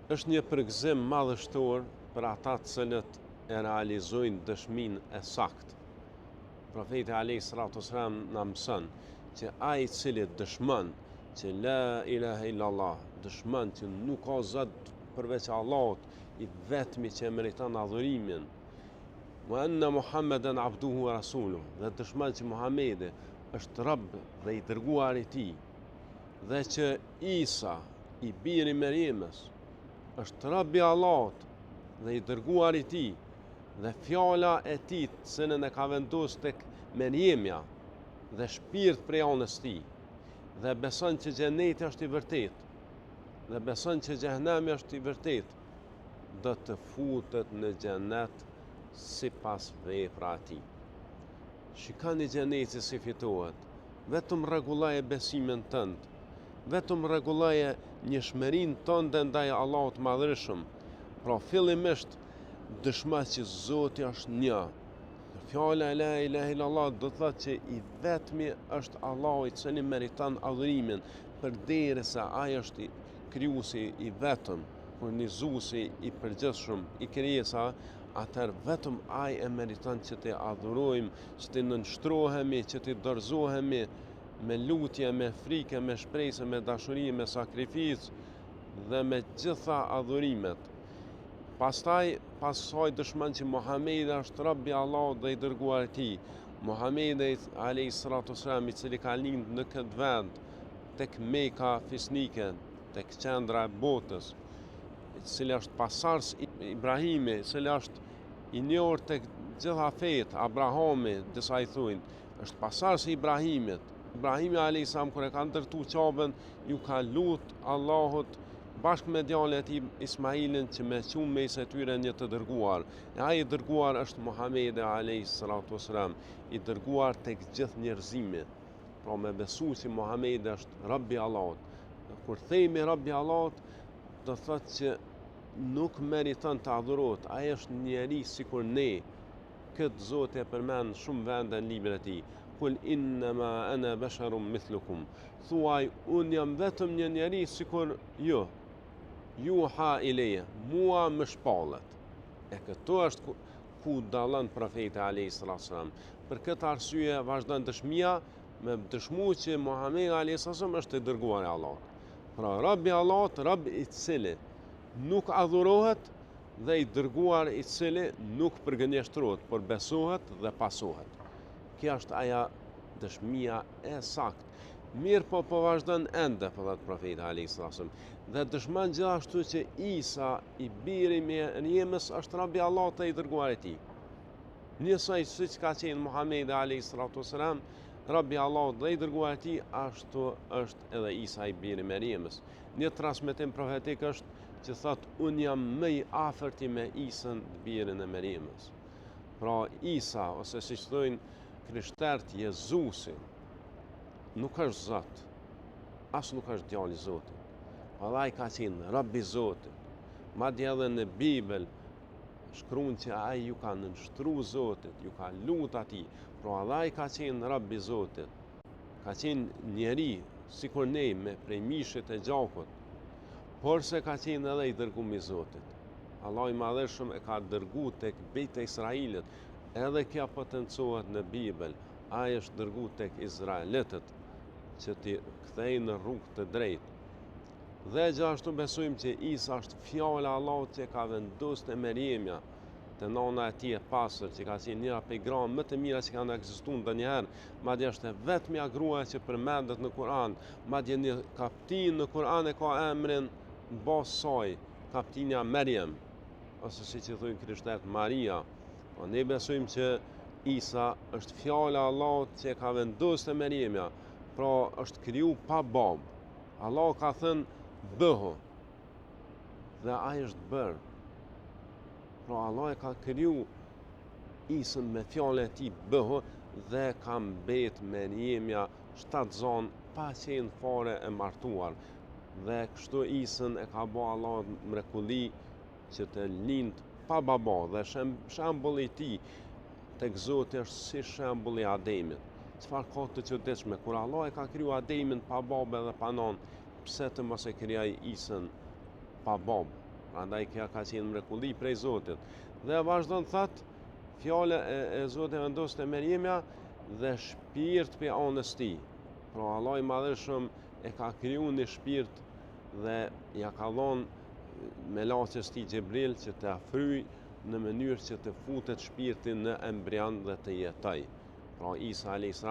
është një përgëzim madhështor për ata të cilët e realizojnë dëshminë e saktë. Profeti alayhi salatu wasalam na mëson që ai i cili dëshmon që la ilaha illallah, dëshmon që nuk ka zot përveç Allahut, i vetmi që meriton adhurimin, wa anna Muhammeden abduhu wa rasuluhu, dhe dëshmon që Muhamedi është Rabb dhe i dërguar i tij, dhe që Isa, i biri i Meriemës, është Rabbi Allahut dhe i dërguar i tij, dhe fjala e tij të cilën e ka vendosur tek Meriemja dhe shpirt prej anës tij, dhe beson që xheneti është i vërtet, dhe beson që xhehenami është i vërtet, do të futet në xhenet sipas vepra e tij. Shikoni xheneti si fitohet, vetëm rregulloje besimin tënd, vetëm rregulloje njëshmërinë tënde ndaj Allahut të Madhërisëm. Pra fillimisht dëshmo që Zoti është një. Fjala la ilaha illallah do të thotë që i vetmi është Allahu i cili meriton adhurimin, përderisa ai është krijuesi i vetëm, furnizuesi i përgjithshëm i krijesa, atëherë vetëm ai e meriton që të adhurojmë, që të nënshtrohemi, që të dorëzohemi me lutje, me frikë, me shpresë, me dashuri, me sakrificë dhe me gjitha adhurimet. Pastaj, pasaj dëshmon që Muhamedi është Rabbi Allahut dhe i dërguar i tij. Muhamedi alayhi salatu wasalam, i cili ka lindë në këtë vend, tek Meka fisnike, tek qendra e botës, i cili është pasardhës i Ibrahimit, i cili është i njohur tek gjitha fetë, Abrahami, disa i thujnë, është pasardhës i Ibrahimit. Ibrahimi alayhi salam kur e ka ndërtu Qabën, ju ka lut Allahut bashkë me djalin e tij Ismailin që me qumë mes e tyre një të dërguar. E ai i dërguar është Muhamedi alayhi salatu wasalam, i dërguar tek gjithë njerëzimi. Pra me besu që Muhamedi është Rabbi Allahut. Kur themi Rabbi Allahut, do thotë që nuk meriton të adhurohet, ai është njeri sikur ne. Këtë Zoti e përmend shumë vende në librin e tij. Kul innama ana basharun mithlukum. Thuaj, unë jam vetëm një njeri sikur ju. Juha ileje, mua më shpallet. E këto është ku dallon profeti alayhi salatu wasalam. Për këtë arsye vazhdon dëshmia me dëshmu që Muhamedi alayhi salatu wasalam është i dërguar i Allahut. Pra Rabbi Allahut, Rabb i cili nuk adhurohet dhe i dërguar i cili nuk përgënjeshtrohet, por besohet dhe pasohet. Kjo është aja dëshmia e saktë. Mirë po vazhdon ende, po thot profeti alayhi salatu wasalam, dhe dëshmon gjithashtu që Isa, i biri i Meriemës, është Rabbi Allahut dhe i dërguar i tij. Njësoj siç ka qenë Muhamedi alayhi salatu wasalam, Rabbi Allahut dhe i dërguar i tij, ashtu është edhe Isa, i biri i Meriemës. Një transmetim profetik është që thot, unë jam më i afërti me Isën, birin e Meriemës. Pra Isa, ose siç thojnë krishterët, Jezusi, nuk është Zot, as nuk është djali i Zotit. Ai ka qenë Rabbi Zotit. Madje edhe në Bibël shkruan që ai ju ka nënshtruar Zotit, ju ka lut atij. Pra ai ka qenë Rabbi Zotit. Ka qenë njeri sikur ne, me prej mishit e gjakut, por se ka qenë edhe i dërguar i Zotit. Allah i Madhërisëm e ka dërguar tek Bejt e Israilit. Edhe kjo potencohet në Bibël. Ai është dërguar tek izraelitët që t'i kthejnë në rrugë të drejtë. Dhe gjithashtu besojmë që Isa është fjala e Allahut që ka vendosur te Meriemja, te nana e tij e pastër, që ka qenë njëra prej grave më të mira që kanë ekzistuar ndonjëherë, madje është vetmja gruaja që përmendet në Kur'an, madje një kaptin në Kur'an e ka emrin mbas saj, kaptinja Meriem, ose siç i thonë krishterët Maria. Po ne besojmë që Isa është fjala e Allahut që ka vendosur te Meriemja, pra është kriju pa babë. Allah ka thënë bëhu, dhe ai është bërë. Pra Allah e ka kriju Isën me fjalën e tij bëhu, dhe ka mbet Meriemja 7 zonë pa qenë fare e martuar. Dhe kështu Isën e ka bë Allah mrekulli që të lind pa baba, dhe shembulli i tij tek Zoti është si shembulli i Ademit. Çfarë ka të çuditshme, kur Allah e ka kriju Ademin pa babë dhe pa nanë, pse të mos e krijoj Isën pa babë? Prandaj kjo ka qenë mrekulli prej Zotit. Dhe vazhdon thot, fjala e Zotit vendos te Meriemja dhe shpirt për anës tij. Pra Allah i Madhëshëm e ka kriju një shpirt dhe ja ka dhënë melaçës tij Xhibril që të afryj në mënyrë që të futet shpirti në embrion dhe të jetoj. Pra Isa a.s.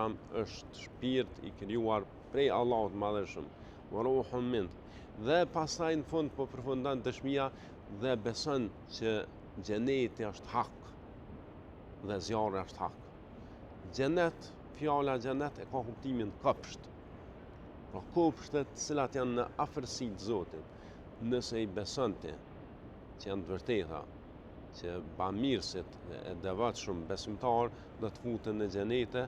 është shpirt i krijuar prej Allahut Madhëshëm, wa ruhun min. Dhe pastaj në fund po përfundon dëshmia dhe beson që xheneti është hak dhe zjarri është hak. Xhenet, fjala xhenet e ka kuptimin kopsht. Pra kopshtet të cilat janë në afërsi të Zotit, nëse i besonte që janë të vërteta, që bamirësit e devotshëm besimtar do të futen në xhenete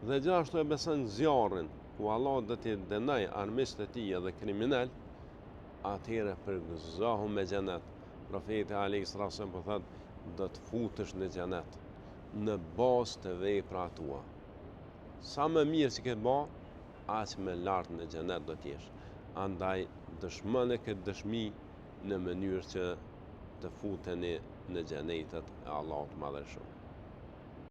dhe gjithashtu e beson zjarrin, ku Allah do t'i dënoj armiqtë e tij edhe kriminal, atëherë përgëzohu me xhenet. Profeti alayhis salam po thotë, do të futesh në xhenet në bazë të veprave tua. Sa më mirë që ke bë, aq më lart në xhenet do t'jesh. Andaj dëshmoni këtë dëshmi në mënyrë që të futeni në xhenetet e Allahut Madhëshëm.